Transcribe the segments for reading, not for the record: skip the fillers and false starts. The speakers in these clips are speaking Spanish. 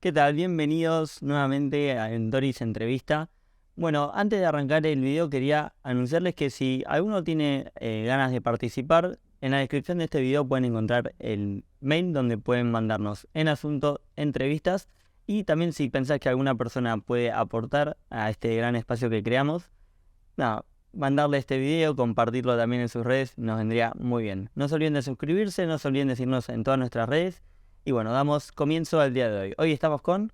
¿Qué tal? Bienvenidos nuevamente a Entoris Entrevista. Bueno, antes de arrancar el video quería anunciarles que si alguno tiene ganas de participar, en la descripción de este video pueden encontrar el mail donde pueden mandarnos en asunto entrevistas, y también si pensás que alguna persona puede aportar a este gran espacio que creamos, nada, mandarle este video, compartirlo también en sus redes, nos vendría muy bien. No se olviden de suscribirse, no se olviden de seguirnos en todas nuestras redes. Y bueno, damos comienzo al día de hoy. Hoy estamos con...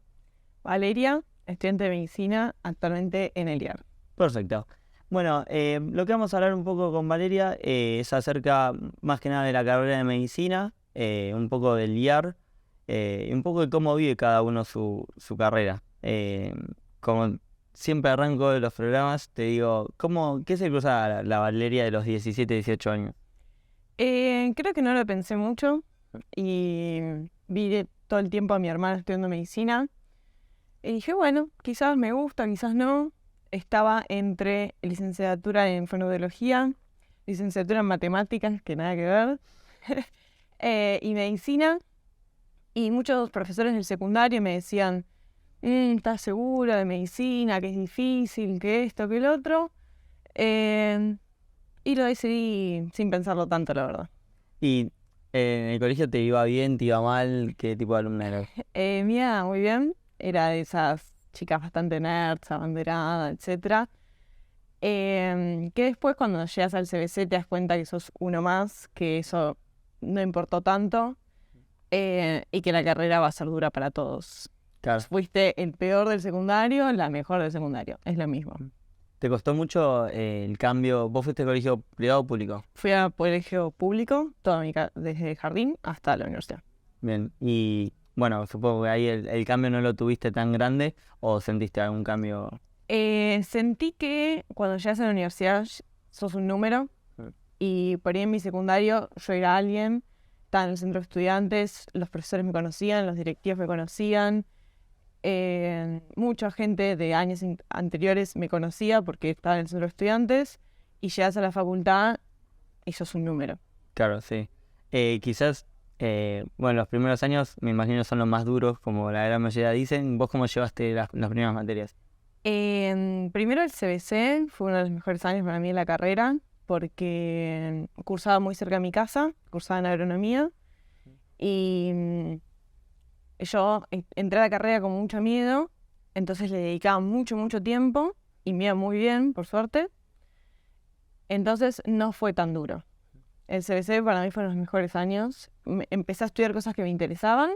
Valeria, estudiante de medicina, actualmente en el IAR. Perfecto. Bueno, lo que vamos a hablar un poco con Valeria es acerca más que nada de la carrera de medicina, un poco del IAR, y un poco de cómo vive cada uno su carrera. Como siempre arranco de los programas, te digo, ¿qué se cruza la Valeria de los 17, 18 años? Creo que no lo pensé mucho y vi todo el tiempo a mi hermana estudiando medicina y dije, bueno, quizás me gusta, quizás no. Estaba entre licenciatura en fonoaudiología, licenciatura en matemáticas, que nada que ver, y medicina. Y muchos profesores del secundario me decían, ¿estás segura de medicina? Que es difícil, que esto, que el otro. Y lo decidí sin pensarlo tanto, la verdad. ¿Y en el colegio te iba bien, te iba mal? ¿Qué tipo de alumna eras? Mía, muy bien. Era de esas chicas bastante nerds, abanderada, etc. Que después cuando llegas al CBC te das cuenta que sos uno más, que eso no importó tanto, y que la carrera va a ser dura para todos. Claro. Fuiste el peor del secundario, la mejor del secundario. Es lo mismo. ¿Te costó mucho el cambio? ¿Vos fuiste a colegio privado o público? Fui a colegio público, desde jardín hasta la universidad. Bien, y bueno, supongo que ahí el cambio no lo tuviste tan grande, ¿o sentiste algún cambio? Sentí que cuando llegas a la universidad sos un número, y por ahí en mi secundario yo era alguien, estaba en el centro de estudiantes, los profesores me conocían, los directivos me conocían, mucha gente de años anteriores me conocía porque estaba en el centro de estudiantes, y llegas a la facultad y sos un número. Claro, sí. Quizás, bueno, los primeros años me imagino son los más duros, como la gran mayoría dicen. ¿Vos cómo llevaste las primeras materias? Primero el CBC fue uno de los mejores años para mí en la carrera, porque cursaba muy cerca de mi casa, cursaba en agronomía, y yo entré a la carrera con mucho miedo, entonces le dedicaba mucho tiempo, y me iba muy bien, por suerte, entonces no fue tan duro. El CBC para mí fueron los mejores años, empecé a estudiar cosas que me interesaban,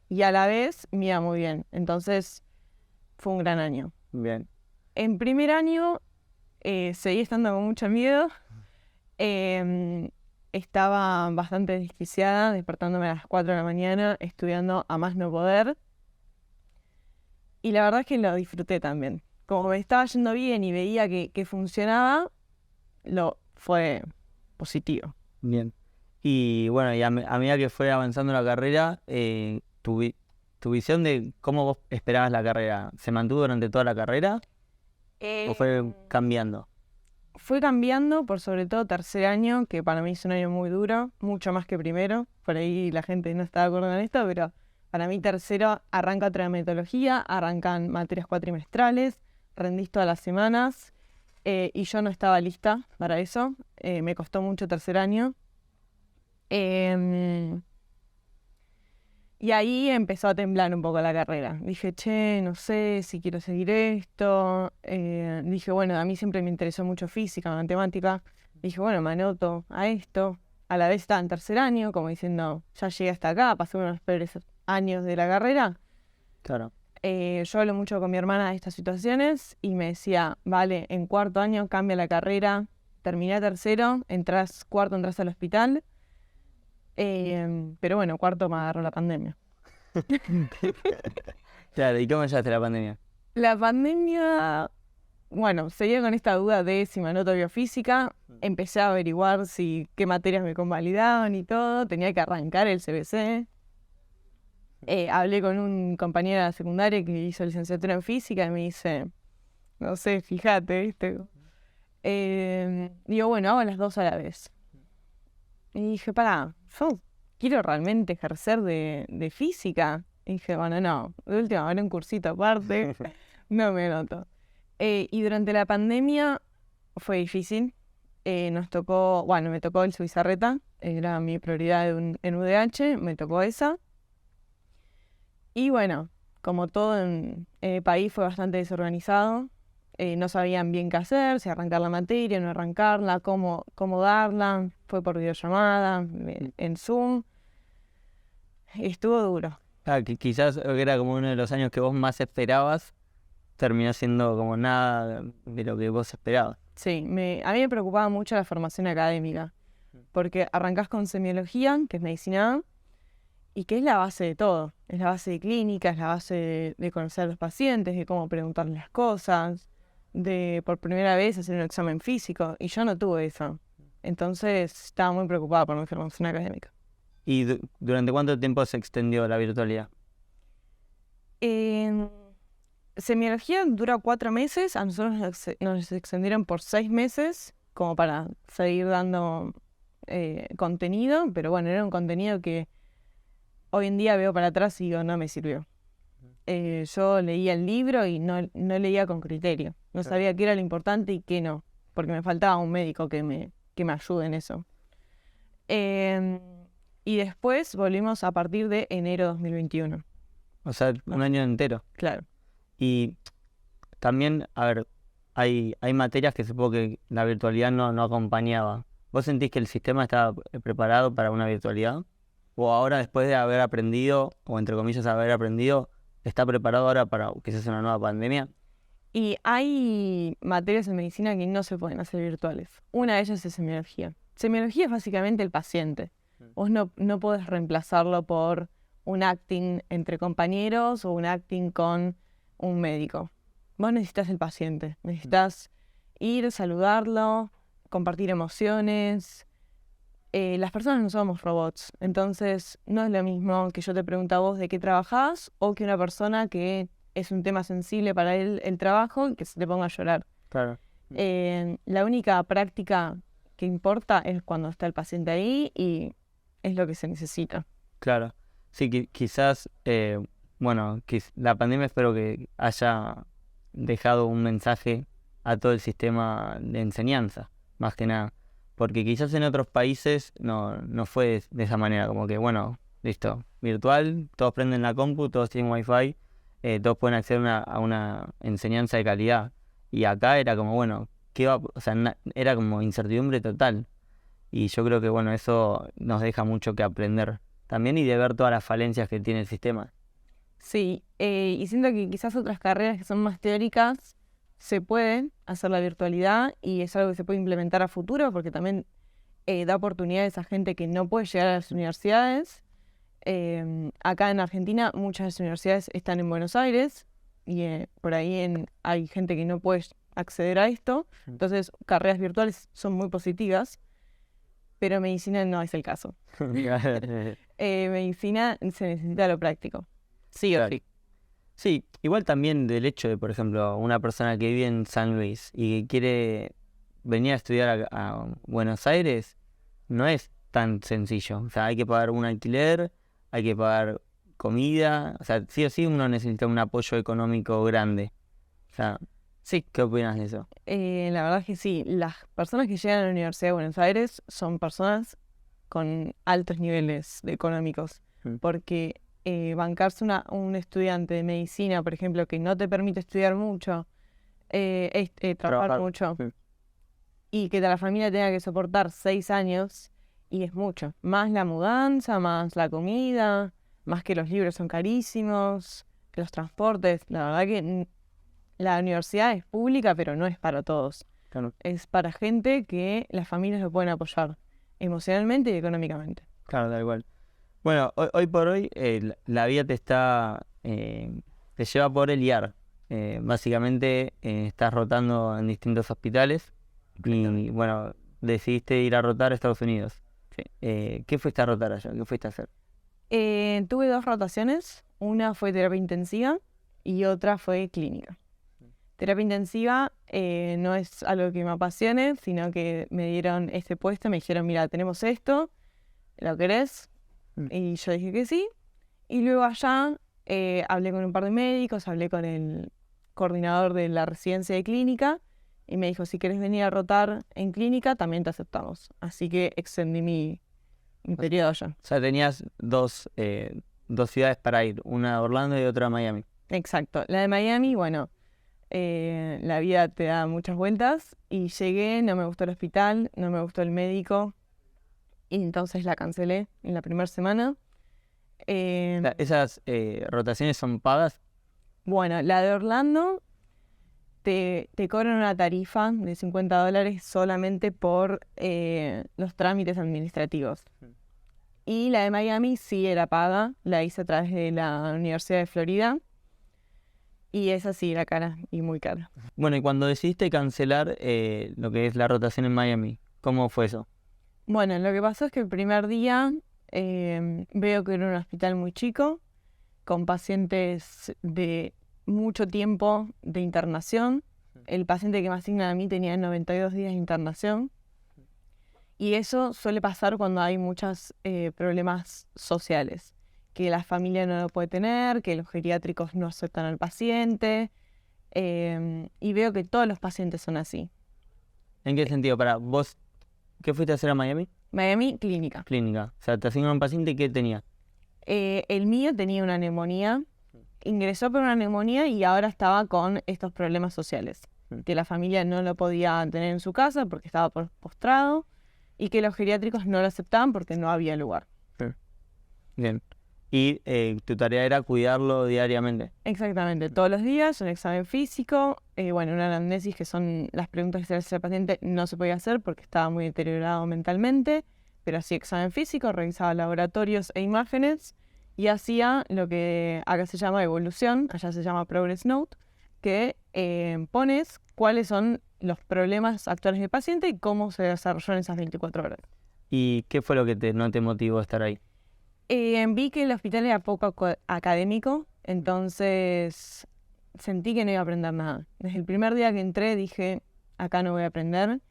y a la vez me iba muy bien, entonces fue un gran año. Bien. En primer año seguí estando con mucho miedo. Estaba bastante desquiciada, despertándome a las 4 de la mañana, estudiando a más no poder. Y la verdad es que lo disfruté también. Como me estaba yendo bien y veía que funcionaba, fue positivo. Bien. Y bueno, y a medida que fue avanzando la carrera, tu visión de cómo vos esperabas la carrera, ¿se mantuvo durante toda la carrera o fue cambiando? Fue cambiando, por sobre todo tercer año, que para mí es un año muy duro, mucho más que primero. Por ahí la gente no está de acuerdo con esto, pero para mí tercero arranca otra metodología, arrancan materias cuatrimestrales, rendís todas las semanas, y yo no estaba lista para eso. Me costó mucho tercer año. Y ahí empezó a temblar un poco la carrera. Dije, no sé si quiero seguir esto. Dije, bueno, a mí siempre me interesó mucho física, matemática. Dije, bueno, me anoto a esto. A la vez estaba en tercer año, como diciendo, ya llegué hasta acá, pasé unos peores años de la carrera. Claro. Yo hablo mucho con mi hermana de estas situaciones y me decía, vale, en cuarto año cambia la carrera, terminé tercero, cuarto entras al hospital. Pero bueno, cuarto me agarró la pandemia. Claro, ¿y cómo llevaste la pandemia? La pandemia, bueno, seguía con esta duda de si me anoto biofísica. Empecé a averiguar qué materias me convalidaban y todo. Tenía que arrancar el CBC. Hablé con un compañero de la secundaria que hizo licenciatura en física y me dice, no sé, fíjate, ¿viste? Digo, bueno, hago las dos a la vez. Y dije, yo quiero realmente ejercer de física. Y dije, bueno, no, de última hora un cursito aparte, no me noto. Y durante la pandemia fue difícil. Me tocó el Subizarreta, era mi prioridad en UDH, me tocó esa. Y bueno, como todo en el país fue bastante desorganizado, no sabían bien qué hacer, si arrancar la materia, no arrancarla, cómo darla, fue por videollamada, en Zoom, y estuvo duro. Quizás era como uno de los años que vos más esperabas, terminó siendo como nada de lo que vos esperabas. Sí, a mí me preocupaba mucho la formación académica, porque arrancás con semiología, que es medicina, y que es la base de todo. Es la base de clínica, es la base de conocer a los pacientes, de cómo preguntarles las cosas, de por primera vez hacer un examen físico. Y yo no tuve eso. Entonces estaba muy preocupada por mi formación académica. ¿Y durante cuánto tiempo se extendió la virtualidad? Semiología dura 4 meses, a nosotros nos extendieron por 6 meses, como para seguir dando contenido, pero bueno, era un contenido que hoy en día veo para atrás y digo, no me sirvió. Yo leía el libro y no leía con criterio. No sabía qué era lo importante y qué no, porque me faltaba un médico que me ayude en eso. Y después volvimos a partir de enero de 2021. O sea, un año entero. Claro. Y también, a ver, hay materias que supongo que la virtualidad no acompañaba. ¿Vos sentís que el sistema estaba preparado para una virtualidad? ¿O ahora, después de haber aprendido, o entre comillas haber aprendido, está preparado ahora para quizás una nueva pandemia? Y hay materias en medicina que no se pueden hacer virtuales. Una de ellas es semiología. Semiología es básicamente el paciente. Vos no podés reemplazarlo por un acting entre compañeros o un acting con un médico. Vos necesitas el paciente. Necesitas ir, saludarlo, compartir emociones. Las personas no somos robots, entonces no es lo mismo que yo te pregunte a vos de qué trabajás o que una persona que es un tema sensible para él el trabajo y que se te ponga a llorar. Claro. La única práctica que importa es cuando está el paciente ahí y es lo que se necesita. Claro. Sí, quizás, la pandemia espero que haya dejado un mensaje a todo el sistema de enseñanza, más que nada. Porque quizás en otros países no fue de esa manera, como que, bueno, listo, virtual, todos prenden la compu, todos tienen wifi, todos pueden acceder a una enseñanza de calidad. Y acá era como, bueno, era como incertidumbre total. Y yo creo que, bueno, eso nos deja mucho que aprender también y de ver todas las falencias que tiene el sistema. Sí, y siento que quizás otras carreras que son más teóricas se pueden hacer la virtualidad y es algo que se puede implementar a futuro porque también da oportunidades a gente que no puede llegar a las universidades. Acá en Argentina muchas universidades están en Buenos Aires y por ahí hay gente que no puede acceder a esto. Entonces carreras virtuales son muy positivas, pero medicina no es el caso. Medicina se necesita lo práctico, sí o sí. Sí, igual también del hecho de, por ejemplo, una persona que vive en San Luis y que quiere venir a estudiar a Buenos Aires, no es tan sencillo. O sea, hay que pagar un alquiler, hay que pagar comida, o sea, sí o sí uno necesita un apoyo económico grande. O sea, sí, ¿qué opinas de eso? La verdad es que sí, las personas que llegan a la Universidad de Buenos Aires son personas con altos niveles económicos, porque bancarse un estudiante de medicina, por ejemplo, que no te permite estudiar mucho, trabajar mucho, y que la familia tenga que soportar 6 años, y es mucho. Más la mudanza, más la comida, más que los libros son carísimos, que los transportes. La verdad que la universidad es pública, pero no es para todos. Claro. Es para gente que las familias lo pueden apoyar emocionalmente y económicamente. Claro, da igual. Bueno, hoy por hoy la vida te lleva por el IAR. Básicamente estás rotando en distintos hospitales y bueno, decidiste ir a rotar a Estados Unidos. Sí. ¿Qué fuiste a rotar allá? ¿Qué fuiste a hacer? Tuve 2 rotaciones, una fue terapia intensiva y otra fue clínica. Terapia intensiva no es algo que me apasione, sino que me dieron este puesto, me dijeron, mira, tenemos esto, ¿lo querés? Y yo dije que sí. Y luego allá Hablé con un par de médicos, hablé con el coordinador de la residencia de clínica y me dijo, si querés venir a rotar en clínica, también te aceptamos. Así que extendí mi periodo allá. O sea, tenías dos ciudades para ir, una a Orlando y otra a Miami. Exacto. La de Miami, bueno, la vida te da muchas vueltas y llegué, no me gustó el hospital, no me gustó el médico y entonces la cancelé en la primera semana. O sea, ¿esas rotaciones son pagas? Bueno, la de Orlando te cobran una tarifa de $50 solamente por los trámites administrativos. Y la de Miami sí era paga, la hice a través de la Universidad de Florida. Y esa sí era cara y muy cara. Bueno, y cuando decidiste cancelar lo que es la rotación en Miami, ¿cómo fue eso? Bueno, lo que pasó es que el primer día veo que era un hospital muy chico, con pacientes de mucho tiempo de internación. El paciente que me asignan a mí tenía 92 días de internación. Y eso suele pasar cuando hay muchos problemas sociales, que la familia no lo puede tener, que los geriátricos no aceptan al paciente, y veo que todos los pacientes son así. ¿En qué sentido? Para vos, ¿qué fuiste a hacer a Miami? Miami, clínica. Clínica. O sea, te asignan un paciente que tenía. El mío tenía una neumonía, ingresó por una neumonía y ahora estaba con estos problemas sociales, que la familia no lo podía tener en su casa porque estaba postrado y que los geriátricos no lo aceptaban porque no había lugar. Bien. Y tu tarea era cuidarlo diariamente. Exactamente, todos los días, un examen físico, bueno, una anamnesis, que son las preguntas que se le hace al paciente, no se podía hacer porque estaba muy deteriorado mentalmente, pero sí examen físico, revisaba laboratorios e imágenes y hacía lo que acá se llama evolución, allá se llama progress note, que pones cuáles son los problemas actuales del paciente y cómo se desarrolló en esas 24 horas. ¿Y qué fue lo que no te motivó a estar ahí? Vi que el hospital era poco académico, entonces sentí que no iba a aprender nada. Desde el primer día que entré dije, acá no voy a aprender.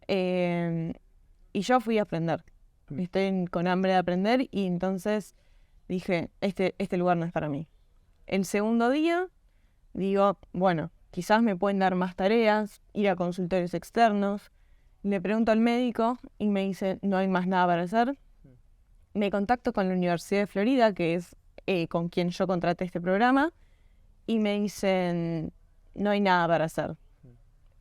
Y yo fui a aprender. Estoy con hambre de aprender y entonces dije, este lugar no es para mí. El segundo día digo, bueno, quizás me pueden dar más tareas, ir a consultorios externos. Le pregunto al médico y me dice, no hay más nada para hacer. Me contacto con la Universidad de Florida, que es con quien yo contraté este programa, y me dicen, no hay nada para hacer.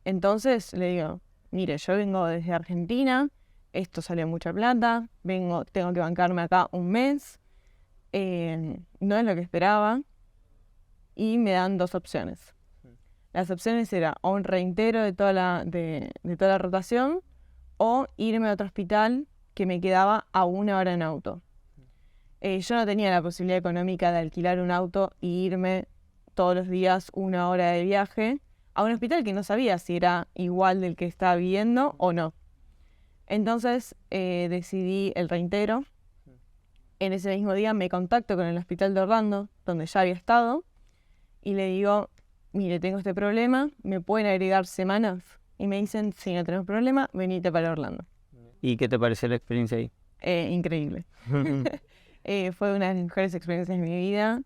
Entonces le digo, mire, yo vengo desde Argentina, esto sale mucha plata, tengo que bancarme acá un mes, no es lo que esperaba, y me dan dos opciones. Las opciones eran o un reintero de toda la rotación, o irme a otro hospital que me quedaba a 1 hora en auto. Yo no tenía la posibilidad económica de alquilar un auto y irme todos los días 1 hora de viaje a un hospital que no sabía si era igual del que estaba viviendo o no. Entonces decidí el reintero. En ese mismo día me contacto con el hospital de Orlando, donde ya había estado, y le digo, mire, tengo este problema, ¿me pueden agregar semanas? Y me dicen, si no tenemos problema, venite para Orlando. ¿Y qué te pareció la experiencia ahí? Increíble. Fue una de las mejores experiencias de mi vida.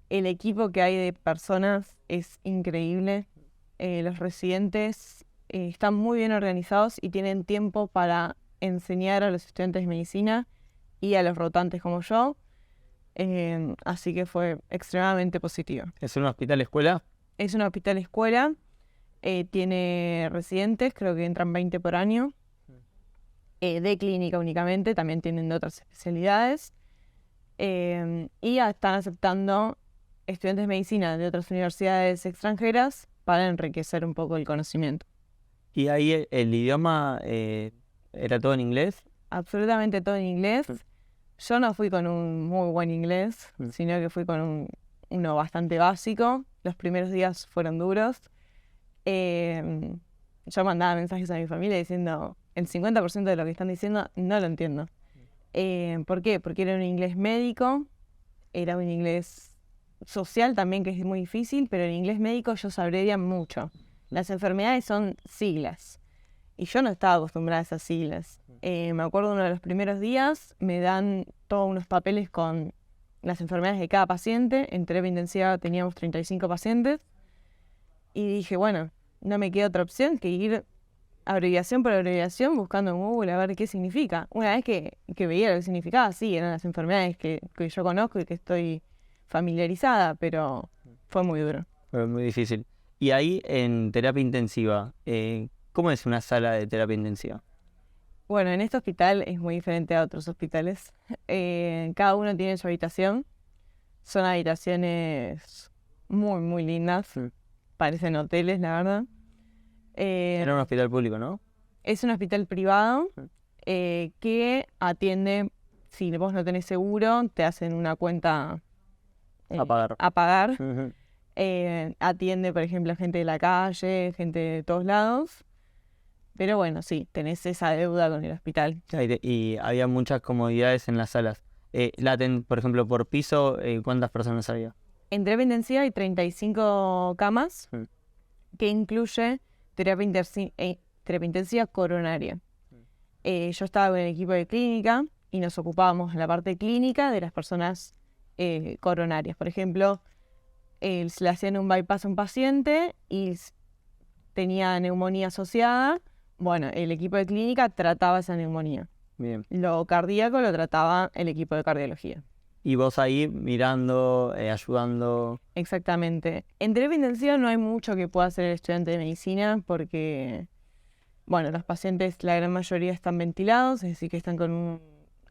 El equipo que hay de personas es increíble. Los residentes están muy bien organizados y tienen tiempo para enseñar a los estudiantes de medicina y a los rotantes como yo. Así que fue extremadamente positivo. ¿Es un hospital escuela? Es un hospital escuela. Tiene residentes, creo que entran 20 por año. De clínica únicamente, también tienen de otras especialidades. Y están aceptando estudiantes de medicina de otras universidades extranjeras para enriquecer un poco el conocimiento. ¿Y ahí el idioma era todo en inglés? Absolutamente todo en inglés. Yo no fui con un muy buen inglés, sino que fui con uno bastante básico. Los primeros días fueron duros. Yo mandaba mensajes a mi familia diciendo, el 50% de lo que están diciendo no lo entiendo. ¿Por qué? Porque era un inglés médico, era un inglés social también, que es muy difícil, pero en inglés médico yo sabría mucho. Las enfermedades son siglas, y yo no estaba acostumbrada a esas siglas. Me acuerdo uno de los primeros días, me dan todos unos papeles con las enfermedades de cada paciente. En terapia intensiva teníamos 35 pacientes. Y dije, bueno, no me queda otra opción que ir abreviación por abreviación buscando en Google a ver qué significa. Una vez que veía lo que significaba, sí, eran las enfermedades que yo conozco y que estoy familiarizada, pero fue muy duro. Fue muy difícil. Y ahí en terapia intensiva, ¿cómo es una sala de terapia intensiva? Bueno, en este hospital es muy diferente a otros hospitales. Cada uno tiene su habitación. Son habitaciones muy, muy lindas. Parecen hoteles, la verdad. Era un hospital público, ¿no? Es un hospital privado que atiende, si vos no tenés seguro, te hacen una cuenta A pagar. Atiende, por ejemplo, a gente de la calle, gente de todos lados. Pero bueno, sí, tenés esa deuda con el hospital. Y había muchas comodidades en las salas. Por ejemplo, por piso, ¿cuántas personas había? En terapia intensiva hay 35 camas, que incluye terapia intensiva coronaria. Yo estaba en el equipo de clínica y nos ocupábamos en la parte clínica de las personas coronarias. Por ejemplo, se le hacían un bypass a un paciente y tenía neumonía asociada. Bueno, el equipo de clínica trataba esa neumonía. Bien. Lo cardíaco lo trataba el equipo de cardiología. Y vos ahí mirando, ayudando. Exactamente. En terapia intensiva no hay mucho que pueda hacer el estudiante de medicina porque, bueno, los pacientes, la gran mayoría están ventilados, es decir, que están con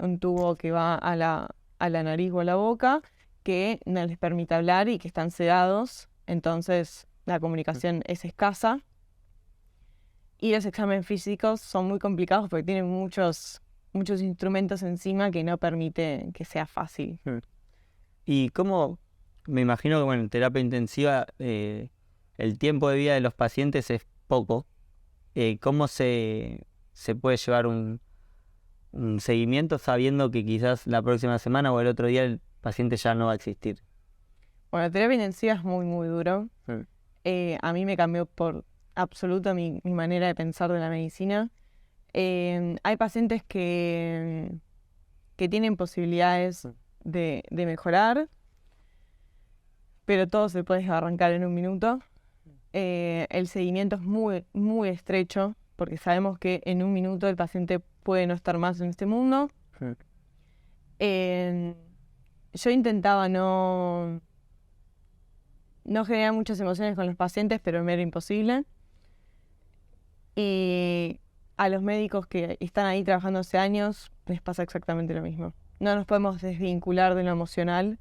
un tubo que va a la nariz o a la boca, que no les permite hablar y que están sedados, entonces la comunicación es escasa. Y los exámenes físicos son muy complicados porque tienen muchos instrumentos encima que no permiten que sea fácil. Y cómo, me imagino que bueno, en terapia intensiva el tiempo de vida de los pacientes es poco. ¿Cómo se puede llevar un seguimiento sabiendo que quizás la próxima semana o el otro día el paciente ya no va a existir? Bueno, terapia intensiva es muy, muy duro. A mí me cambió por absoluto mi manera de pensar de la medicina. Hay pacientes que tienen posibilidades de mejorar, pero todo se puede arrancar en un minuto. El seguimiento es muy, muy estrecho, porque sabemos que en un minuto el paciente puede no estar más en este mundo. Yo intentaba no generar muchas emociones con los pacientes, pero me era imposible. Y a los médicos que están ahí trabajando hace años les pasa exactamente lo mismo. No nos podemos desvincular de lo emocional.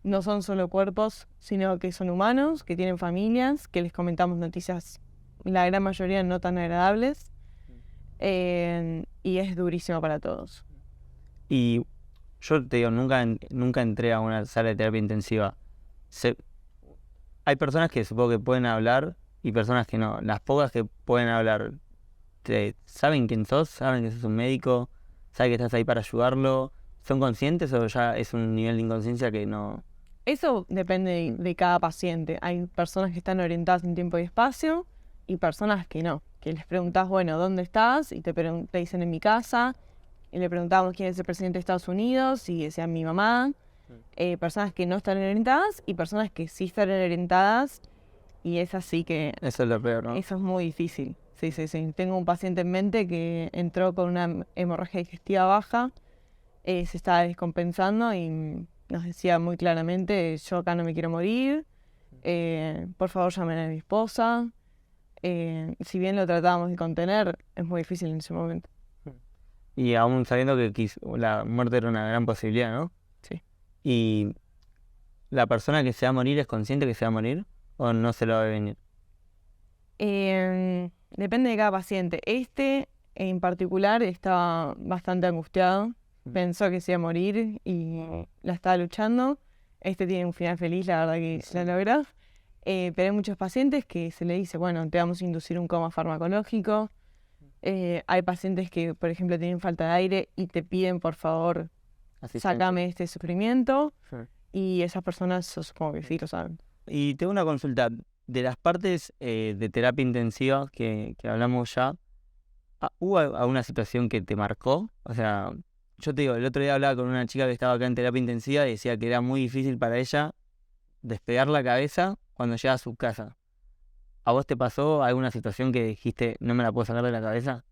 No son solo cuerpos, sino que son humanos, que tienen familias, que les comentamos noticias, la gran mayoría no tan agradables. Y es durísimo para todos. Y yo te digo, nunca entré a una sala de terapia intensiva. Hay personas que supongo que pueden hablar y personas que no. Las pocas que pueden hablar, ¿saben quién sos? ¿Saben que sos un médico? ¿Saben que estás ahí para ayudarlo? ¿Son conscientes o ya es un nivel de inconsciencia que no? Eso depende de cada paciente. Hay personas que están orientadas en tiempo y espacio y personas que no. Que les preguntás, bueno, ¿dónde estás? Y te dicen en mi casa. Y le preguntamos quién es el presidente de Estados Unidos y decían mi mamá. Personas que no están orientadas y personas que sí están orientadas. Y es así que... Eso es lo peor, ¿no? Eso es muy difícil. Sí. Tengo un paciente en mente que entró con una hemorragia digestiva baja. Se estaba descompensando y nos decía muy claramente, yo acá no me quiero morir. Por favor llamen a mi esposa. Si bien lo tratábamos de contener, es muy difícil en ese momento. Y aún sabiendo que la muerte era una gran posibilidad, ¿no? Sí. ¿Y la persona que se va a morir es consciente que se va a morir o no se lo va a venir? Depende de cada paciente. Este en particular estaba bastante angustiado. Pensó que se iba a morir y la estaba luchando. Este tiene un final feliz, la verdad que la logra. Pero hay muchos pacientes que se le dice, bueno, te vamos a inducir un coma farmacológico. Hay pacientes que, por ejemplo, tienen falta de aire y te piden, por favor, sácame este sufrimiento. Sí. Y esas personas, supongo que sí lo saben. Y tengo una consulta. De las partes de terapia intensiva que hablamos ya, ¿hubo alguna situación que te marcó? O sea, yo te digo, el otro día hablaba con una chica que estaba acá en terapia intensiva y decía que era muy difícil para ella despegar la cabeza cuando llega a su casa. ¿A vos te pasó alguna situación que dijiste, no me la puedo sacar de la cabeza?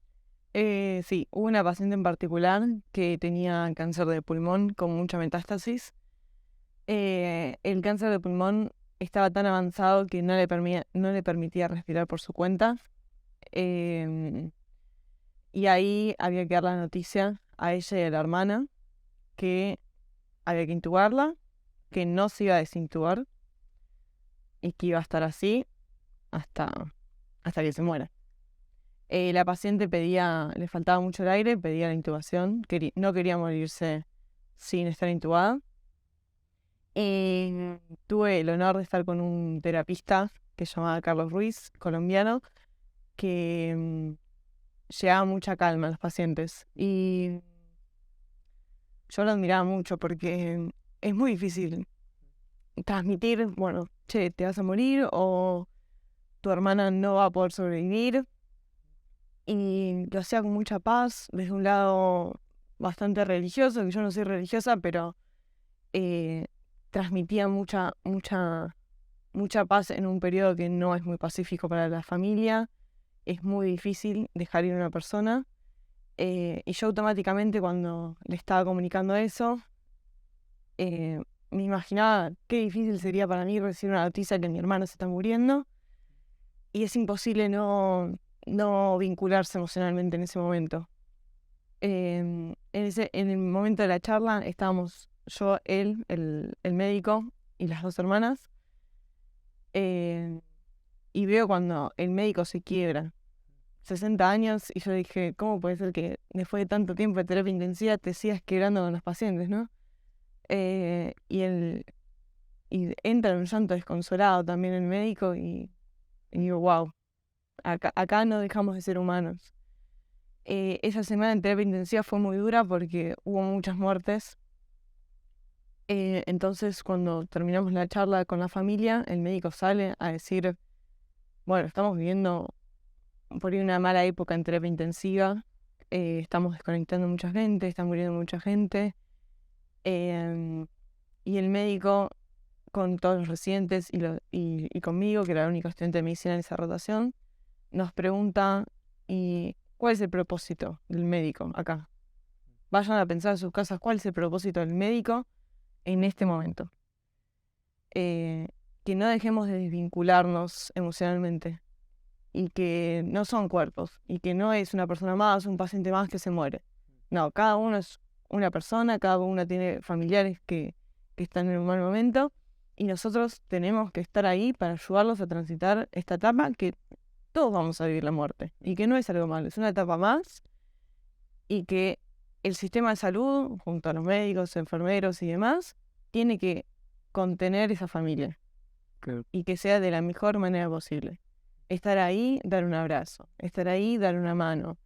Sí, hubo una paciente en particular que tenía cáncer de pulmón con mucha metástasis. El cáncer de pulmón estaba tan avanzado que no le permitía respirar por su cuenta. Em, y ahí había que dar la noticia a ella y a la hermana que había que intubarla, que no se iba a desintubar y que iba a estar así hasta que se muera. La paciente le faltaba mucho el aire, pedía la intubación, no quería morirse sin estar intubada. Tuve el honor de estar con un terapista que se llamaba Carlos Ruiz, colombiano, que llevaba mucha calma a los pacientes. Y yo lo admiraba mucho porque es muy difícil transmitir, bueno, che, te vas a morir o tu hermana no va a poder sobrevivir. Y lo hacía con mucha paz, desde un lado bastante religioso, que yo no soy religiosa, pero transmitía mucha paz en un periodo que no es muy pacífico para la familia. Es muy difícil dejar ir a una persona. Y yo automáticamente cuando le estaba comunicando eso, me imaginaba qué difícil sería para mí recibir una noticia que mi hermano se está muriendo. Y es imposible no vincularse emocionalmente en ese momento. En el momento de la charla estábamos yo, él, el médico y las dos hermanas. Y veo cuando el médico se quiebra, 60 años, y yo dije, ¿cómo puede ser que después de tanto tiempo de terapia intensiva te sigas quebrando con los pacientes, no? Y entra en un llanto desconsolado también el médico y digo, wow, acá no dejamos de ser humanos. Esa semana en terapia intensiva fue muy dura porque hubo muchas muertes. Entonces, cuando terminamos la charla con la familia, el médico sale a decir, bueno, estamos viviendo por ahí una mala época en terapia intensiva, estamos desconectando mucha gente, está muriendo mucha gente. Y el médico, con todos los residentes y conmigo, que era la única estudiante de medicina en esa rotación, nos pregunta, ¿y cuál es el propósito del médico acá? Vayan a pensar en sus casas cuál es el propósito del médico en este momento. Que no dejemos de desvincularnos emocionalmente y que no son cuerpos y que no es una persona más, un paciente más que se muere. No, cada uno es una persona, cada uno tiene familiares que están en un mal momento y nosotros tenemos que estar ahí para ayudarlos a transitar esta etapa que todos vamos a vivir la muerte y que no es algo malo, es una etapa más y que el sistema de salud, junto a los médicos, enfermeros y demás, tiene que contener esa familia y que sea de la mejor manera posible. Estar ahí, dar un abrazo, estar ahí, dar una mano,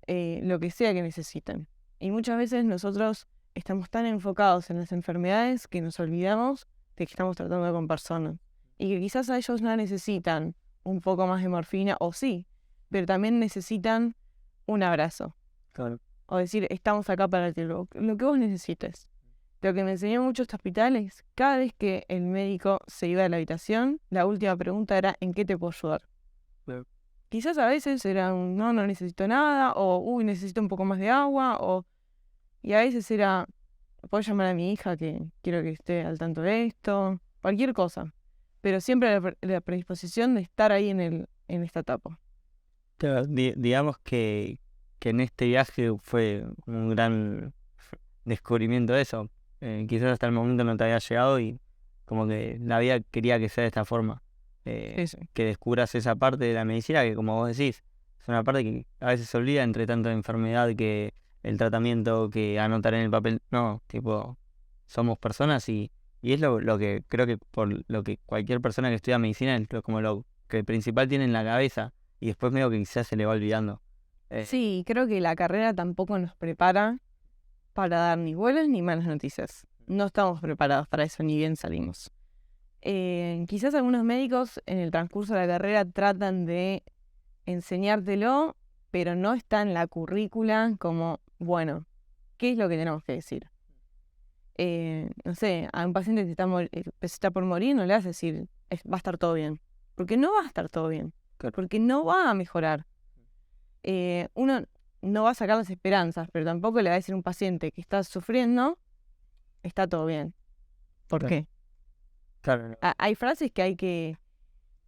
lo que sea que necesiten. Y muchas veces nosotros estamos tan enfocados en las enfermedades que nos olvidamos de que estamos tratando con personas y que quizás a ellos no necesitan un poco más de morfina, o sí, pero también necesitan un abrazo. Claro. O decir, estamos acá para lo que vos necesites. Lo que me enseñó mucho este hospital es, cada vez que el médico se iba de la habitación, la última pregunta era, ¿en qué te puedo ayudar? Claro. Quizás a veces era un, no necesito nada, o, necesito un poco más de agua, y a veces era, puedo llamar a mi hija que quiero que esté al tanto de esto, cualquier cosa. Pero siempre la predisposición de estar ahí en esta etapa. Claro, digamos que en este viaje fue un gran descubrimiento de eso. Quizás hasta el momento no te había llegado y como que la vida quería que sea de esta forma. Sí. Que descubras esa parte de la medicina que, como vos decís, es una parte que a veces se olvida entre tanta enfermedad que el tratamiento, que anotar en el papel. No, tipo, somos personas y es lo que creo que por lo que cualquier persona que estudia medicina es como lo que principal tiene en la cabeza y después medio que quizás se le va olvidando. Sí, creo que la carrera tampoco nos prepara para dar ni buenas ni malas noticias. No estamos preparados para eso, ni bien salimos. Quizás algunos médicos en el transcurso de la carrera tratan de enseñártelo, pero no está en la currícula como, bueno, qué es lo que tenemos que decir. No sé, a un paciente que está por morir no le vas a decir va a estar todo bien, porque no va a estar todo bien, Claro. porque no va a mejorar. Uno no va a sacar las esperanzas, pero tampoco le va a decir a un paciente que está sufriendo, está todo bien. ¿Por Claro. qué? Claro, no. Hay frases que hay que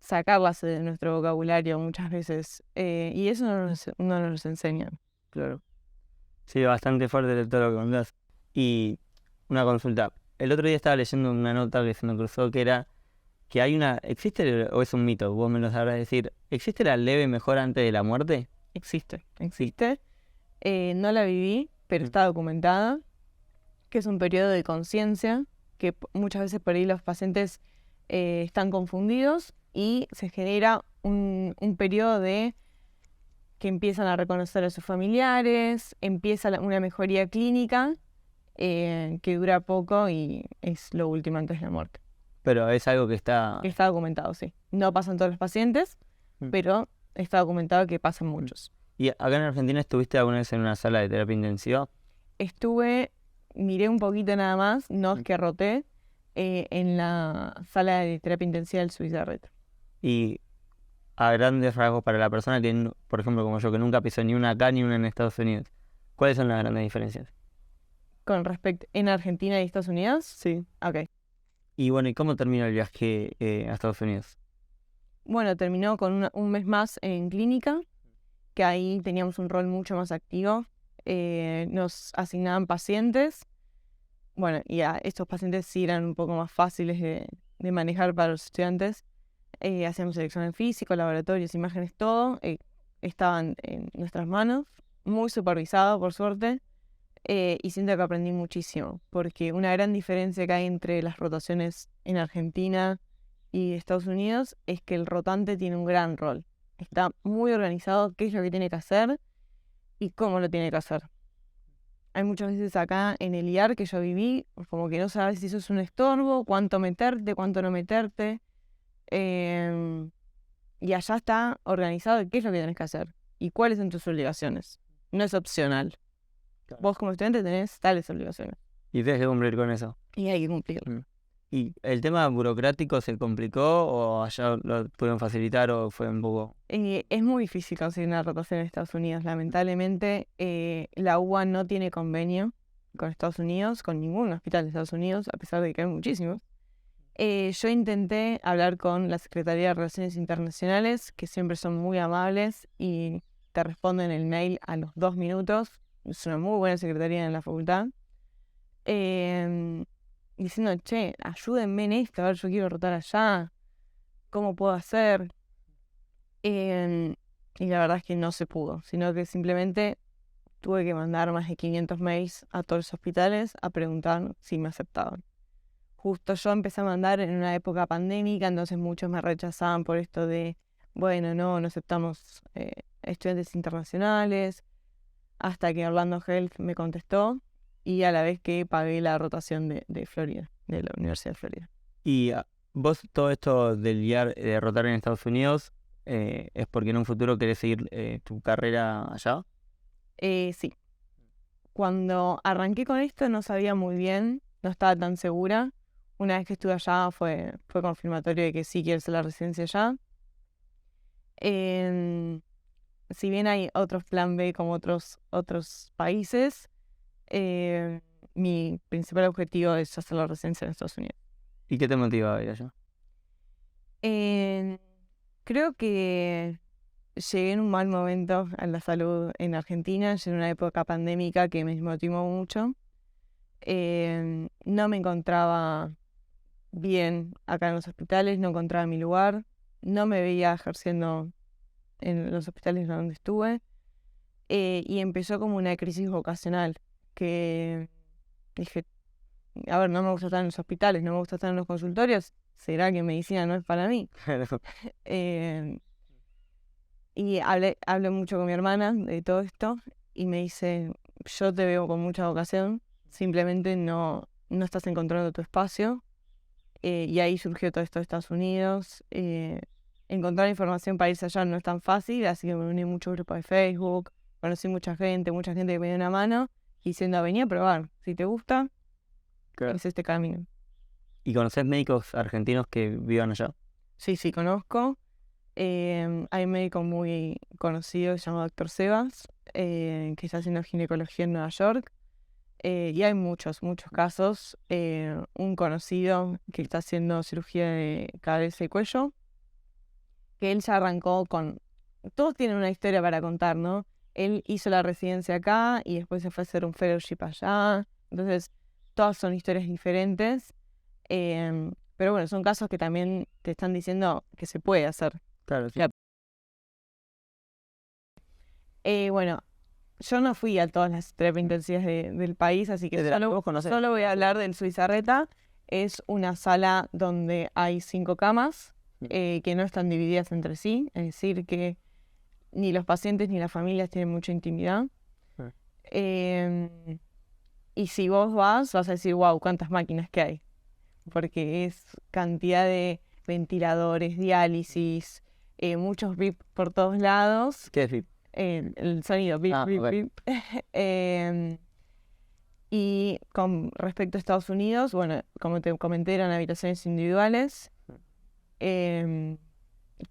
sacarlas de nuestro vocabulario muchas veces, y eso no nos enseña. Claro. Sí, bastante fuerte de todo lo que contás. Y una consulta. El otro día estaba leyendo una nota que se me cruzó que era que ¿existe o es un mito? Vos me lo sabrás decir. ¿Existe la leve mejora antes de la muerte? Existe. No la viví, pero está documentada, que es un periodo de conciencia, que muchas veces por ahí los pacientes están confundidos y se genera un periodo de que empiezan a reconocer a sus familiares, empieza una mejoría clínica que dura poco y es lo último antes de la muerte. Pero es algo que está... Está documentado, sí. No pasa en todos los pacientes, pero está documentado que pasa en muchos. ¿Y acá en Argentina estuviste alguna vez en una sala de terapia intensiva? Miré un poquito nada más, no es que roté, en la sala de terapia intensiva del Suizarret. Y a grandes rasgos para la persona que, por ejemplo, como yo, que nunca pisó ni una acá ni una en Estados Unidos, ¿cuáles son las grandes diferencias? Con respecto, ¿en Argentina y Estados Unidos? Sí. Ok. Y bueno, ¿y cómo terminó el viaje a Estados Unidos? Bueno, terminó con un mes más en clínica, que ahí teníamos un rol mucho más activo. Nos asignaban pacientes. Bueno, y a estos pacientes sí eran un poco más fáciles de manejar para los estudiantes. Hacíamos el examen físico, laboratorios, imágenes, todo. Estaban en nuestras manos, muy supervisado, por suerte. Y siento que aprendí muchísimo, porque una gran diferencia que hay entre las rotaciones en Argentina y Estados Unidos es que el rotante tiene un gran rol. Está muy organizado qué es lo que tiene que hacer y cómo lo tiene que hacer. Hay muchas veces acá en el IAR que yo viví, como que no sabes si eso es un estorbo, cuánto meterte, cuánto no meterte. Y allá está organizado qué es lo que tenés que hacer y cuáles son tus obligaciones. No es opcional. Claro. Vos como estudiante tenés tales obligaciones. Y tienes que cumplir con eso. Y hay que cumplirlo. ¿Y el tema burocrático se complicó o allá lo pudieron facilitar o fue un poco...? Es muy difícil conseguir una rotación en Estados Unidos. Lamentablemente, la UBA no tiene convenio con Estados Unidos, con ningún hospital de Estados Unidos, a pesar de que hay muchísimos. Yo intenté hablar con la Secretaría de Relaciones Internacionales, que siempre son muy amables y te responden el mail a los 2 minutos. Es una muy buena secretaría en la facultad. Diciendo, che, ayúdenme en esto, a ver, yo quiero rotar allá, ¿cómo puedo hacer? Y la verdad es que no se pudo, sino que simplemente tuve que mandar más de 500 mails a todos los hospitales a preguntar si me aceptaban. Justo yo empecé a mandar en una época pandémica, entonces muchos me rechazaban por esto de, bueno, no aceptamos estudiantes internacionales, hasta que Orlando Health me contestó y a la vez que pagué la rotación de Florida, de la Universidad de Florida. ¿Y vos todo esto del de rotar en Estados Unidos es porque en un futuro querés seguir tu carrera allá? Sí. Cuando arranqué con esto no sabía muy bien, no estaba tan segura. Una vez que estuve allá fue confirmatorio de que sí quiero hacer la residencia allá. Si bien hay otros plan B como otros países, mi principal objetivo es hacer la residencia en Estados Unidos. ¿Y qué te motiva a ir allá? Creo que llegué en un mal momento a la salud en Argentina, llegué en una época pandémica que me motivó mucho. No me encontraba bien acá en los hospitales, no encontraba mi lugar, no me veía ejerciendo en los hospitales donde estuve, y empezó como una crisis vocacional, que dije, a ver, no me gusta estar en los hospitales, no me gusta estar en los consultorios, ¿será que medicina no es para mí? Y hablé mucho con mi hermana de todo esto y me dice, yo te veo con mucha vocación, simplemente no estás encontrando tu espacio. Y ahí surgió todo esto de Estados Unidos. Encontrar información para irse allá no es tan fácil, así que me uní a muchos grupos de Facebook, conocí mucha gente que me dio una mano diciendo, vení a probar, si te gusta, Claro. es este camino. ¿Y conoces médicos argentinos que vivan allá? Sí, conozco. Hay un médico muy conocido que se llama Dr. Sebas, que está haciendo ginecología en Nueva York. Y hay muchos casos. Un conocido que está haciendo cirugía de cabeza y cuello, que él ya arrancó con... Todos tienen una historia para contar, ¿no? Él hizo la residencia acá y después se fue a hacer un fellowship allá. Entonces, todas son historias diferentes. Pero bueno, son casos que también te están diciendo que se puede hacer. Claro, sí. Bueno, yo no fui a todas las terapias intensivas del país, así que ¿Vos conocés? solo voy a hablar del Suizarreta. Es una sala donde hay 5 camas que no están divididas entre sí, es decir, que ni los pacientes ni las familias tienen mucha intimidad. Y si vos vas a decir, wow, cuántas máquinas que hay, porque es cantidad de ventiladores, diálisis, muchos VIP por todos lados. ¿Qué es VIP? El sonido, bip, bip, ok. bip. Y con respecto a Estados Unidos, bueno, como te comenté, eran habitaciones individuales, que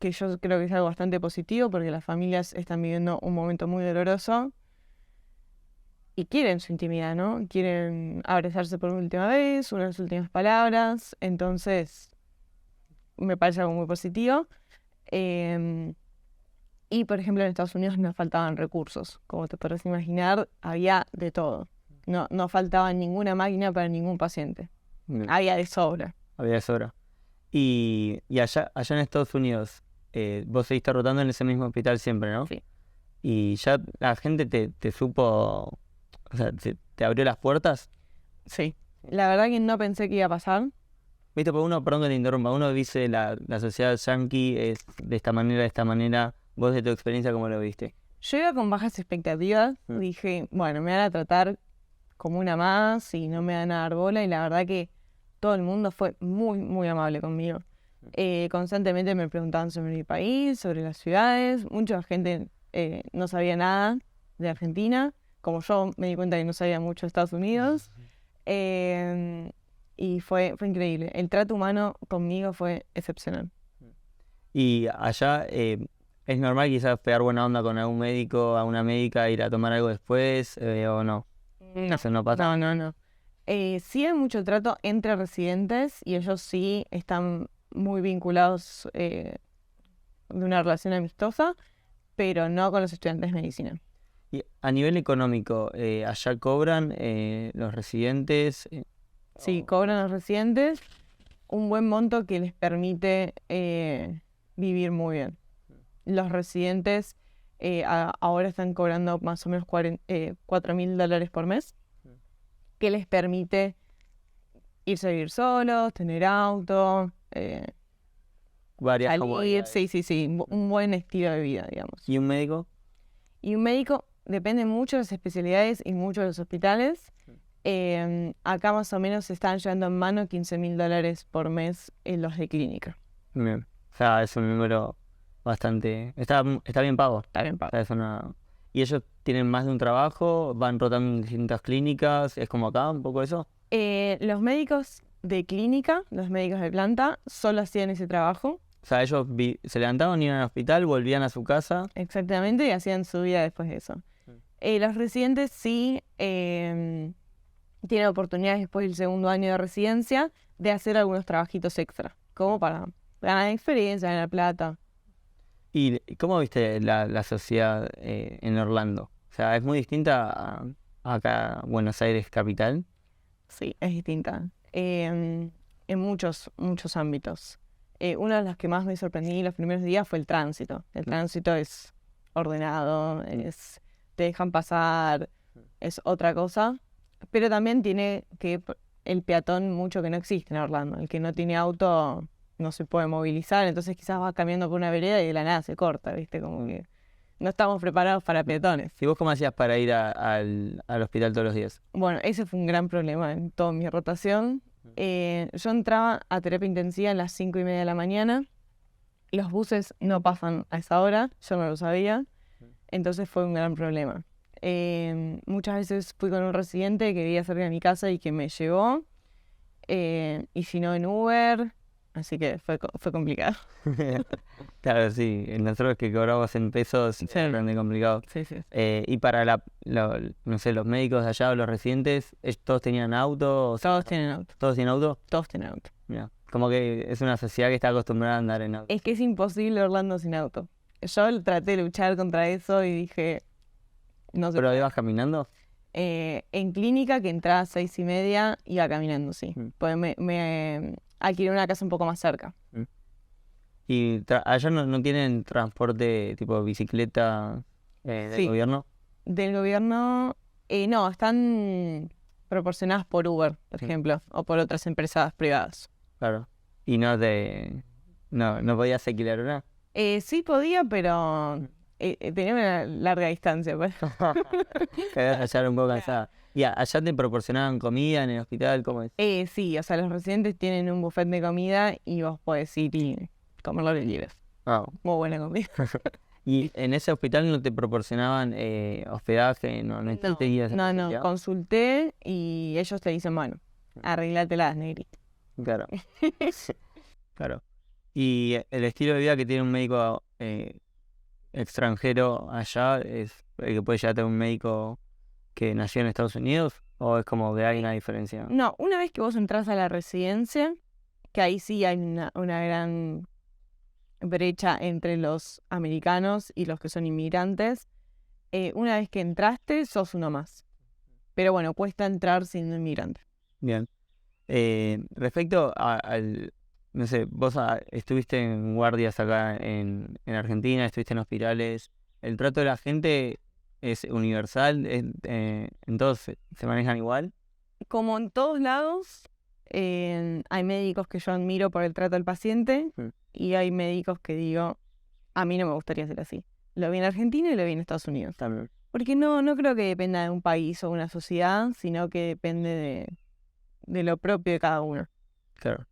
yo creo que es algo bastante positivo porque las familias están viviendo un momento muy doloroso y quieren su intimidad, ¿no? Quieren abrazarse por última vez, unas últimas palabras, entonces me parece algo muy positivo. Y, por ejemplo, en Estados Unidos no faltaban recursos. Como te podrás imaginar, había de todo. No faltaba ninguna máquina para ningún paciente. Bien. Había de sobra. Había de sobra. Y allá en Estados Unidos, vos seguiste rotando en ese mismo hospital siempre, ¿no? Sí. Y ya la gente te supo, o sea, te abrió las puertas. Sí. La verdad que no pensé que iba a pasar. Viste, porque uno, perdón que te interrumpa, uno dice la sociedad yankee es de esta manera. Vos de tu experiencia, ¿cómo lo viste? Yo iba con bajas expectativas. Dije, bueno, me van a tratar como una más y no me van a dar bola. Y la verdad que todo el mundo fue muy, muy amable conmigo. Constantemente me preguntaban sobre mi país, sobre las ciudades. Mucha gente no sabía nada de Argentina, como yo me di cuenta que no sabía mucho de Estados Unidos. Y fue increíble. El trato humano conmigo fue excepcional. Y allá es normal quizás pegar buena onda con algún médico, a una médica, ir a tomar algo después, o no. No, Eso no pasa. no. Sí hay mucho trato entre residentes y ellos sí están muy vinculados de una relación amistosa, pero no con los estudiantes de medicina. Y a nivel económico, allá cobran los residentes. Sí, cobran los residentes un buen monto que les permite vivir muy bien. Los residentes ahora están cobrando más o menos $4.000 por mes, que les permite irse a vivir solos, tener auto, Varias salir, comodidades. sí, un buen estilo de vida, digamos. ¿Y un médico? Y un médico depende mucho de las especialidades y mucho de los hospitales. Acá más o menos se están llevando en mano $15.000 por mes en los de clínica. Bien. O sea, es un número bastante... Está bien pago. Está bien O pago. sea, es una... ¿Y ellos tienen más de un trabajo? ¿Van rotando en distintas clínicas? ¿Es como acá, un poco eso? Los médicos de clínica, los médicos de planta, solo hacían ese trabajo. O sea, ellos se levantaban, iban al hospital, volvían a su casa. Exactamente, y hacían su vida después de eso. Los residentes sí tienen oportunidades después del segundo año de residencia de hacer algunos trabajitos extra, como para ganar experiencia, ganar plata. ¿Y cómo viste la sociedad en Orlando? O sea, ¿es muy distinta a acá, Buenos Aires capital? Sí, es distinta. En muchos ámbitos. Una de las que más me sorprendí los primeros días fue el tránsito. El tránsito es ordenado, te dejan pasar, es otra cosa. Pero también tiene que el peatón mucho que no existe en Orlando. El que no tiene auto no se puede movilizar, entonces quizás va caminando por una vereda y de la nada se corta, ¿viste? Como que no estamos preparados para peatones. ¿Y vos cómo hacías para ir al hospital todos los días? Bueno, ese fue un gran problema en toda mi rotación. Yo entraba a terapia intensiva a las 5:30 de la mañana. Los buses no pasan a esa hora, yo no lo sabía. Entonces fue un gran problema. Muchas veces fui con un residente que vivía cerca de mi casa y que me llevó. Y si no, en Uber. Así que fue complicado. Claro, sí, nosotros que cobramos en pesos es bastante complicado. Sí. Y para no sé, los médicos de allá o los residentes, ¿todos tenían auto? O sea, Todos tienen auto. ¿todos tienen auto? Todos tienen auto. Mira, como que es una sociedad que está acostumbrada a andar en auto. Es que es imposible Orlando sin auto. Yo traté de luchar contra eso y dije, no sé. ¿Pero ibas caminando? En clínica, que entraba a 6:30, iba caminando, sí. Pues me alquilé una casa un poco más cerca. ¿Y allá no tienen transporte tipo bicicleta del Sí. gobierno? Del gobierno, no, están proporcionadas por Uber, por ejemplo, o por otras empresas privadas. Claro. ¿Y no podías alquilar una? Sí podía, pero tenía una larga distancia, pues. Quedás allá un poco cansada. ¿Y allá te proporcionaban comida en el hospital? ¿Cómo es? Sí, o sea, los residentes tienen un buffet de comida y vos podés ir y comer lo que quieras. Ah. Muy buena comida. ¿Y en ese hospital no te proporcionaban hospedaje? ¿No te guías en No, especial? consulté y ellos te dicen, bueno, arreglátelas, negrito. Claro. Claro. ¿Y el estilo de vida que tiene un médico extranjero allá es el que puede llegar a tener un médico que nació en Estados Unidos? ¿O es como que hay una diferencia? No, una vez que vos entras a la residencia, que ahí sí hay una gran brecha entre los americanos y los que son inmigrantes, una vez que entraste, sos uno más. Pero bueno, cuesta entrar siendo inmigrante. Bien. Respecto al... No sé, vos estuviste en guardias acá en Argentina, estuviste en hospitales. ¿El trato de la gente es universal? ¿En todos se manejan igual? Como en todos lados, hay médicos que yo admiro por el trato al paciente y hay médicos que digo, a mí no me gustaría ser así. Lo vi en Argentina y lo vi en Estados Unidos. También. Porque no creo que dependa de un país o una sociedad, sino que depende de lo propio de cada uno. Claro.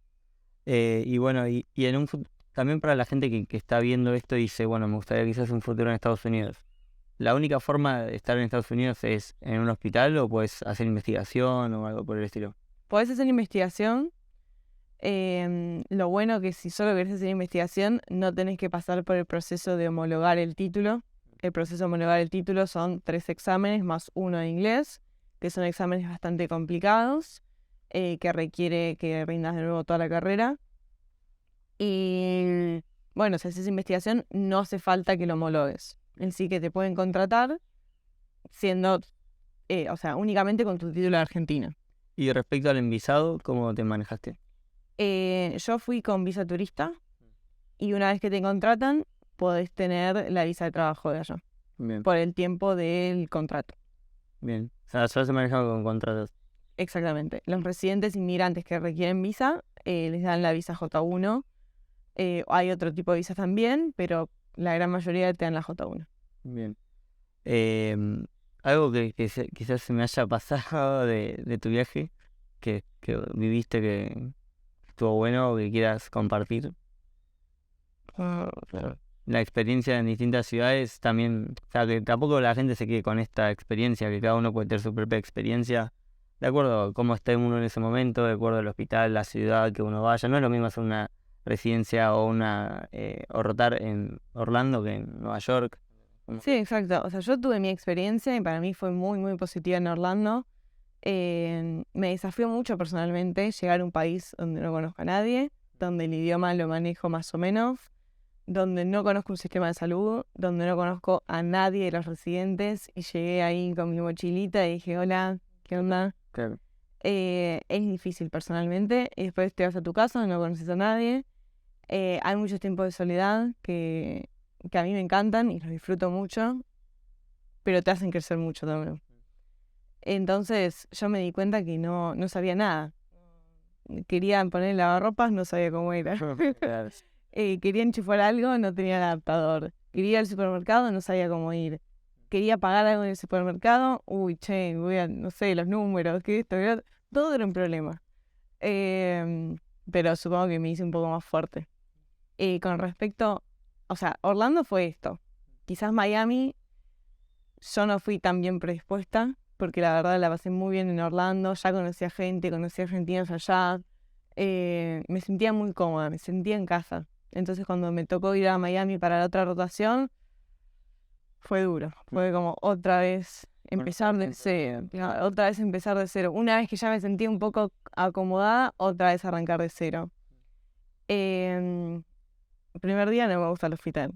Y bueno, y en también para la gente que está viendo esto y dice, bueno, me gustaría quizás un futuro en Estados Unidos. ¿La única forma de estar en Estados Unidos es en un hospital o puedes hacer investigación o algo por el estilo? Podés hacer investigación. Lo bueno que si solo querés hacer investigación, no tenés que pasar por el proceso de homologar el título. El proceso de homologar el título son 3 exámenes más 1 de inglés, que son exámenes bastante complicados, que requiere que rindas de nuevo toda la carrera. Y bueno, si haces investigación, no hace falta que lo homologues. En sí que te pueden contratar siendo, o sea, únicamente con tu título de Argentina. Y respecto al envisado, ¿cómo te manejaste? Yo fui con visa turista y una vez que te contratan, podés tener la visa de trabajo de allá. Bien. Por el tiempo del contrato. Bien. O sea, solo se manejan con contratos. Exactamente. Los residentes inmigrantes que requieren visa, les dan la visa J1. Hay otro tipo de visas también, pero la gran mayoría te dan la J1. Bien. Algo que quizás se me haya pasado de tu viaje, que viviste, que estuvo bueno o que quieras compartir. La experiencia en distintas ciudades también, o sea, que tampoco la gente se quede con esta experiencia, que cada uno puede tener su propia experiencia, de acuerdo a cómo esté uno en ese momento, de acuerdo al hospital, la ciudad que uno vaya. No es lo mismo hacer una residencia o o rotar en Orlando que en Nueva York. Sí, exacto. O sea, yo tuve mi experiencia y para mí fue muy, muy positiva en Orlando. Me desafió mucho personalmente llegar a un país donde no conozco a nadie, donde el idioma lo manejo más o menos, donde no conozco un sistema de salud, donde no conozco a nadie de los residentes y llegué ahí con mi mochilita y dije, hola, ¿qué onda? Claro. Es difícil personalmente y después te vas a tu casa, no conoces a nadie. Hay muchos tiempos de soledad que a mí me encantan y los disfruto mucho, pero te hacen crecer mucho también. Entonces yo me di cuenta que no sabía nada. Quería poner lavarropas, no sabía cómo era. Claro. Quería enchufar algo, no tenía el adaptador. Quería ir al supermercado, no sabía cómo ir. Quería pagar algo en el supermercado, no sé, los números, que esto, que lo otro. Todo era un problema. Pero supongo que me hice un poco más fuerte. Con respecto, o sea, Orlando fue esto. Quizás Miami yo no fui tan bien predispuesta, porque la verdad la pasé muy bien en Orlando, ya conocía gente, conocí argentinos allá, me sentía muy cómoda, me sentía en casa. Entonces cuando me tocó ir a Miami para la otra rotación, fue duro, fue como otra vez empezar de cero, claro, otra vez empezar de cero. Una vez que ya me sentía un poco acomodada, otra vez arrancar de cero. El primer día no me gusta el hospital.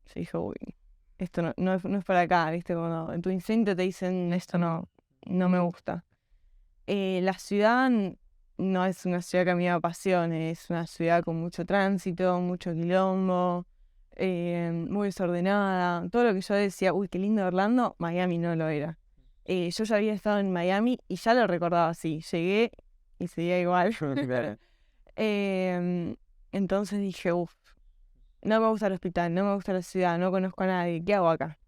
Se dijo, uy, esto no es para acá, ¿viste? Cuando en tu instinto te dicen, esto no me gusta. La ciudad no es una ciudad que a mí me apasione, es una ciudad con mucho tránsito, mucho quilombo, muy desordenada. Todo lo que yo decía, uy, qué lindo Orlando, Miami no lo era. Yo ya había estado en Miami y ya lo recordaba así. Llegué y seguía igual. Entonces dije, uff, no me gusta el hospital, no me gusta la ciudad, no conozco a nadie, ¿qué hago acá?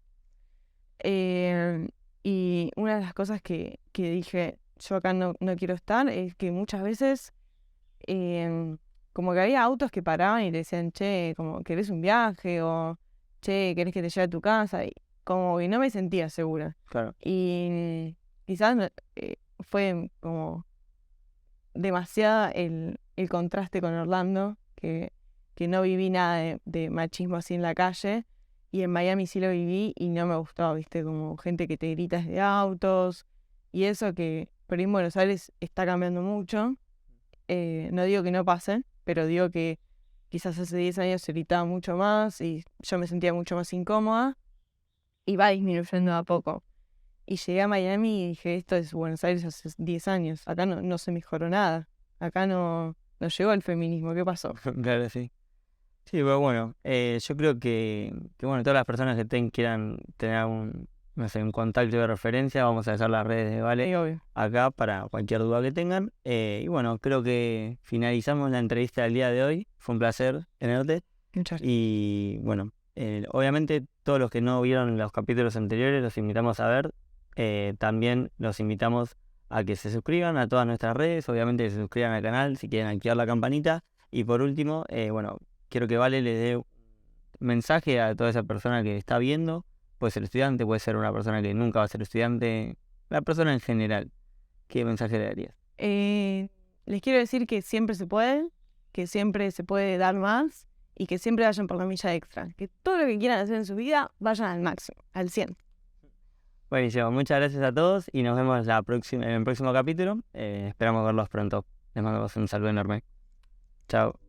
Y una de las cosas que dije, yo acá no quiero estar, es que muchas veces como que había autos que paraban y te decían, che, como, ¿querés un viaje? O, che, ¿querés que te lleve a tu casa? Y como que no me sentía segura. Claro. Y quizás fue como demasiado el contraste con Orlando, que no viví nada de machismo así en la calle, y en Miami sí lo viví y no me gustó, ¿viste? Como gente que te grita desde autos, y eso que por ahí en Buenos Aires está cambiando mucho. No digo que no pase, pero digo que quizás hace 10 años se gritaba mucho más y yo me sentía mucho más incómoda, y va disminuyendo a poco. Y llegué a Miami y dije, esto es Buenos Aires hace 10 años. Acá no se mejoró nada. Acá no llegó el feminismo. ¿Qué pasó? Claro, sí. Sí, pero bueno, yo creo que bueno, todas las personas que quieran tener no sé, un contacto de referencia, vamos a dejar las redes de Vale Sí, obvio. acá para cualquier duda que tengan. Y bueno, creo que finalizamos la entrevista del día de hoy. Fue un placer tenerte. Muchas gracias. Y bueno, obviamente todos los que no vieron los capítulos anteriores los invitamos a ver. También los invitamos a que se suscriban a todas nuestras redes, obviamente que se suscriban al canal si quieren activar la campanita. Y por último, bueno, quiero que Vale les dé un mensaje a toda esa persona que está viendo. Puede ser estudiante, puede ser una persona que nunca va a ser estudiante, la persona en general. ¿Qué mensaje le darías? Les quiero decir que siempre se puede, que siempre se puede dar más y que siempre vayan por la milla extra. Que todo lo que quieran hacer en su vida, vayan al máximo, al 100. Buenísimo, muchas gracias a todos y nos vemos en el próximo capítulo. Esperamos verlos pronto. Les mando un saludo enorme. Chao.